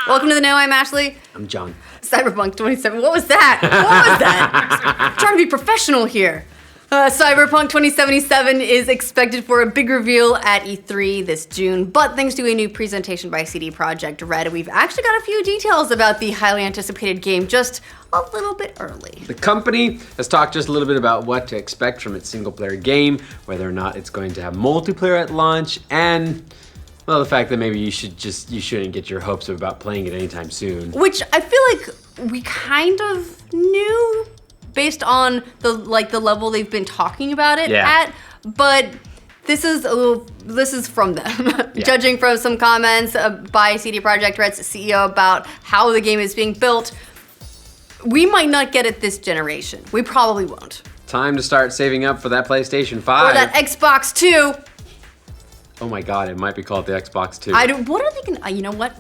Welcome to the Know. I'm Ashley. I'm John. Cyberpunk 27. What was that? What was that? I'm trying to be professional here. Cyberpunk 2077 is expected for a big reveal at E3 this June, but thanks to a new presentation by CD Projekt Red, we've actually got a few details about the highly anticipated game just a little bit early. The company has talked just a little bit about what to expect from its single-player game, whether or not it's going to have multiplayer at launch, and well, the fact that maybe you shouldn't get your hopes up about playing it anytime soon. Which I feel like we kind of knew based on the level they've been talking about it at, but this is from them. Yeah. Judging from some comments by CD Projekt Red's CEO about how the game is being built, we might not get it this generation. We probably won't. Time to start saving up for that PlayStation 5. Or that Xbox 2. Oh my god, it might be called the Xbox 2. What are they gonna, you know what?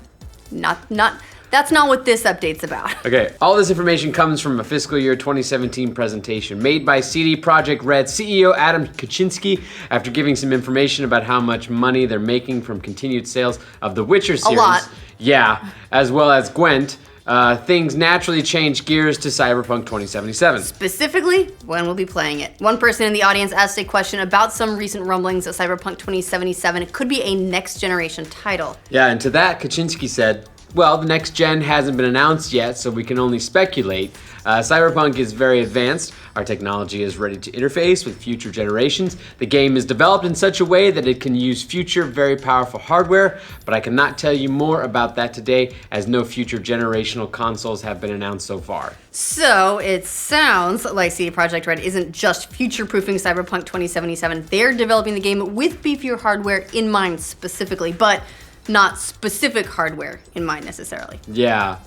That's not what this update's about. Okay, all this information comes from a fiscal year 2017 presentation made by CD Projekt Red CEO Adam Kaczynski after giving some information about how much money they're making from continued sales of the Witcher series. A lot. Yeah, as well as Gwent. Things naturally change gears to Cyberpunk 2077. Specifically, when we'll be playing it. One person in the audience asked a question about some recent rumblings that Cyberpunk 2077 could be a next-generation title. Yeah, and to that, Kaczynski said, well, the next gen hasn't been announced yet, so we can only speculate. Cyberpunk is very advanced. Our technology is ready to interface with future generations. The game is developed in such a way that it can use future very powerful hardware, but I cannot tell you more about that today as no future generational consoles have been announced so far. So it sounds like CD Projekt Red isn't just future-proofing Cyberpunk 2077. They're developing the game with beefier hardware in mind specifically, but not specific hardware in mind necessarily. Yeah.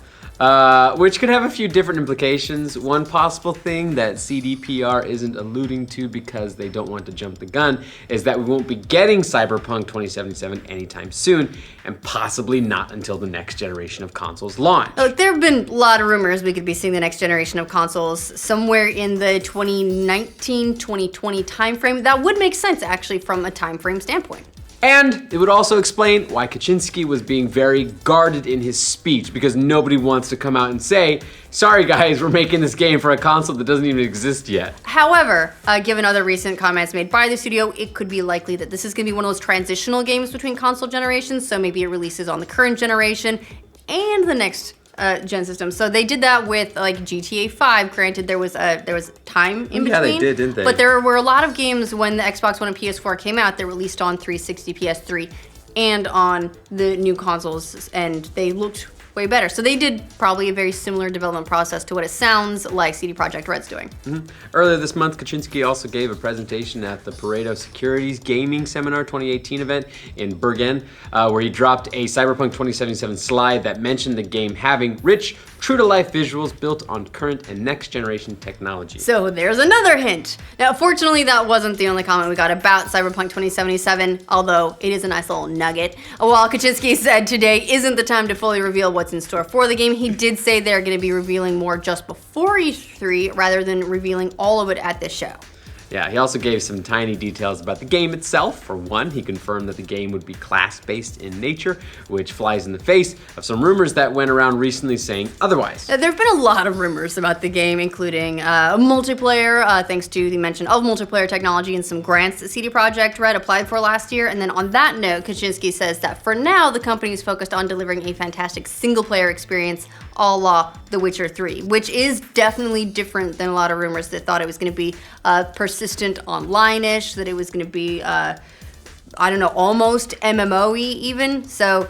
Which could have a few different implications. One possible thing that CDPR isn't alluding to because they don't want to jump the gun is that we won't be getting Cyberpunk 2077 anytime soon, and possibly not until the next generation of consoles launch. Look, there have been a lot of rumors we could be seeing the next generation of consoles somewhere in the 2019-2020 timeframe. That would make sense, actually, from a timeframe standpoint. And it would also explain why Kaczynski was being very guarded in his speech, because nobody wants to come out and say, sorry guys, we're making this game for a console that doesn't even exist yet. However, given other recent comments made by the studio, it could be likely that this is going to be one of those transitional games between console generations, so maybe it releases on the current generation and the next gen system. So they did that with like GTA 5. Granted, there was time in between. Yeah, they did, didn't they? But there were a lot of games when the Xbox One and PS4 came out that released on 360, PS3, and on the new consoles, and they looked way better. So they did probably a very similar development process to what it sounds like CD Projekt Red's doing. Mm-hmm. Earlier this month, Kaczynski also gave a presentation at the Pareto Securities Gaming Seminar 2018 event in Bergen, where he dropped a Cyberpunk 2077 slide that mentioned the game having rich, true-to-life visuals built on current and next-generation technology. So there's another hint. Now, fortunately, that wasn't the only comment we got about Cyberpunk 2077, although it is a nice little nugget. While Kaczynski said today isn't the time to fully reveal what's in store for the game, he did say they're going to be revealing more just before E3 rather than revealing all of it at this show. Yeah, he also gave some tiny details about the game itself. For one, he confirmed that the game would be class-based in nature, which flies in the face of some rumors that went around recently saying otherwise. There have been a lot of rumors about the game, including multiplayer, thanks to the mention of multiplayer technology and some grants that CD Projekt Red applied for last year. And then on that note, Kaczynski says that for now, the company is focused on delivering a fantastic single-player experience a la The Witcher 3, which is definitely different than a lot of rumors that thought it was going to be persistent online-ish, that it was going to be, almost MMO-y even. So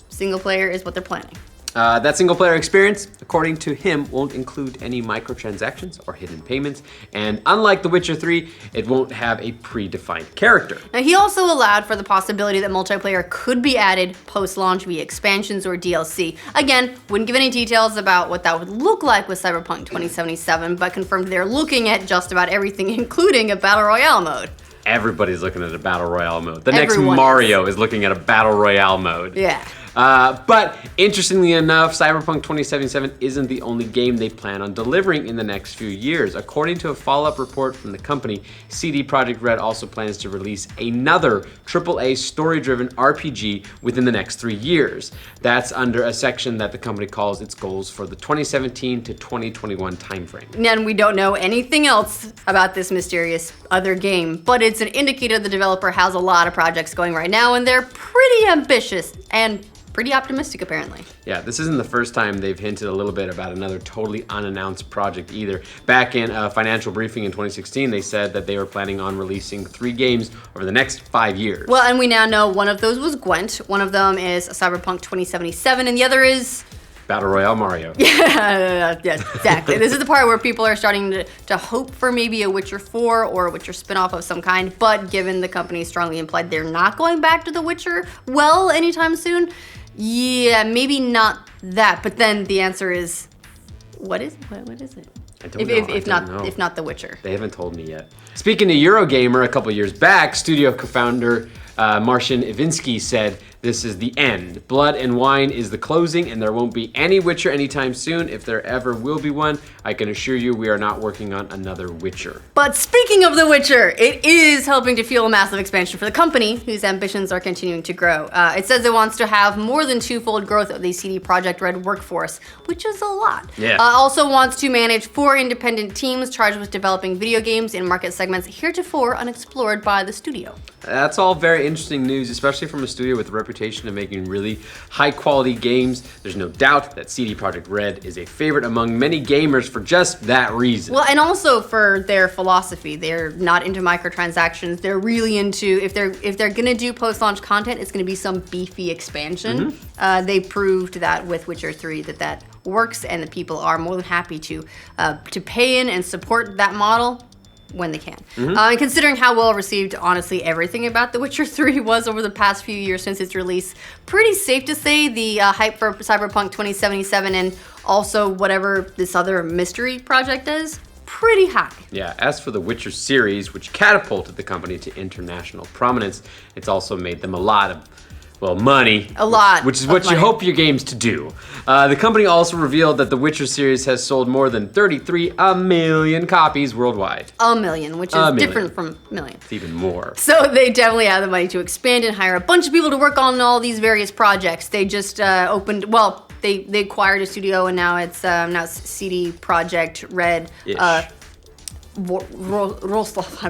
single player is what they're planning. That single-player experience, according to him, won't include any microtransactions or hidden payments, and unlike The Witcher 3, it won't have a predefined character. Now, he also allowed for the possibility that multiplayer could be added post-launch via expansions or DLC. Again, wouldn't give any details about what that would look like with Cyberpunk 2077, but confirmed they're looking at just about everything, including a Battle Royale mode. Everybody's looking at a Battle Royale mode. The next Mario is looking at a Battle Royale mode. Yeah. But interestingly enough, Cyberpunk 2077 isn't the only game they plan on delivering in the next few years. According to a follow-up report from the company, CD Projekt Red also plans to release another AAA story-driven RPG within the next 3 years. That's under a section that the company calls its goals for the 2017 to 2021 timeframe. And we don't know anything else about this mysterious other game, but it's an indicator the developer has a lot of projects going right now, and they're pretty ambitious and pretty optimistic, apparently. Yeah, this isn't the first time they've hinted a little bit about another totally unannounced project either. Back in a financial briefing in 2016, they said that they were planning on releasing 3 games over the next 5 years. Well, and we now know one of those was Gwent, one of them is Cyberpunk 2077, and the other is... Battle Royale Mario. Yeah, yes, exactly. This is the part where people are starting to hope for maybe a Witcher 4 or a Witcher spinoff of some kind, but given the company strongly implied they're not going back to The Witcher well anytime soon, yeah, maybe not that. But then the answer is, what is it? I don't know. If not The Witcher. They haven't told me yet. Speaking of Eurogamer, a couple years back, studio co-founder Marcin Iwinski said, "This is the end. Blood and Wine is the closing, and there won't be any Witcher anytime soon. If there ever will be one, I can assure you we are not working on another Witcher." But speaking of The Witcher, it is helping to fuel a massive expansion for the company, whose ambitions are continuing to grow. It says it wants to have more than 2-fold growth of the CD Projekt Red workforce, which is a lot. Yeah. Also wants to manage 4 independent teams charged with developing video games in market segments heretofore unexplored by the studio. That's all very interesting news, especially from a studio with a reputation of making really high-quality games. There's no doubt that CD Projekt Red is a favorite among many gamers for just that reason. Well, and also for their philosophy. They're not into microtransactions. They're really into, if they're gonna do post-launch content, it's gonna be some beefy expansion. Mm-hmm. They proved that with Witcher 3 that works, and the people are more than happy to pay in and support that model when they can. And considering how well received, honestly, everything about The Witcher 3 was over the past few years since its release, pretty safe to say the hype for Cyberpunk 2077 and also whatever this other mystery project is, pretty high. Yeah, as for the Witcher series, which catapulted the company to international prominence, it's also made them a lot of, well, money. A lot. Which is what you hope your games to do. The company also revealed that the Witcher series has sold more than 33 million copies worldwide. A million, which is different from million. It's even more. So they definitely have the money to expand and hire a bunch of people to work on all these various projects. They just opened, well, they acquired a studio, and now it's CD Projekt Red. Rostov,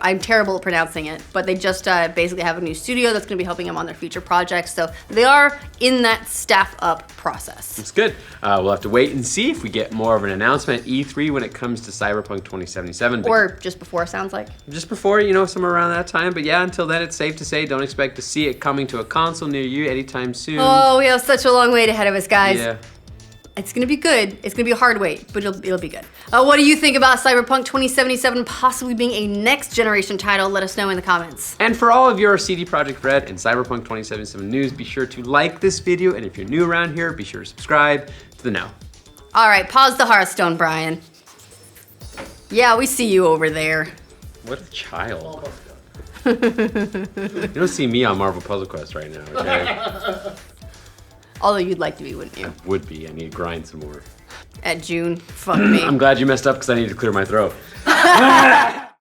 I'm terrible at pronouncing it, but they just basically have a new studio that's going to be helping them on their future projects. So they are in that staff up process. It's good. We'll have to wait and see if we get more of an announcement at E3 when it comes to Cyberpunk 2077. Or just before, sounds like. Just before, somewhere around that time. But yeah, until then, it's safe to say don't expect to see it coming to a console near you anytime soon. Oh, we have such a long wait ahead of us, guys. Yeah. It's gonna be good. It's gonna be a hard wait, but it'll be good. What do you think about Cyberpunk 2077 possibly being a next generation title? Let us know in the comments. And for all of your CD Projekt Red and Cyberpunk 2077 news, be sure to like this video, and if you're new around here, be sure to subscribe to the Know. All right, pause the Hearthstone, Brian. Yeah, we see you over there. What a child. You don't see me on Marvel Puzzle Quest right now, okay? Although you'd like to be, wouldn't you? I would be. I need to grind some more. At June, fuck me. I'm glad you messed up because I need to clear my throat.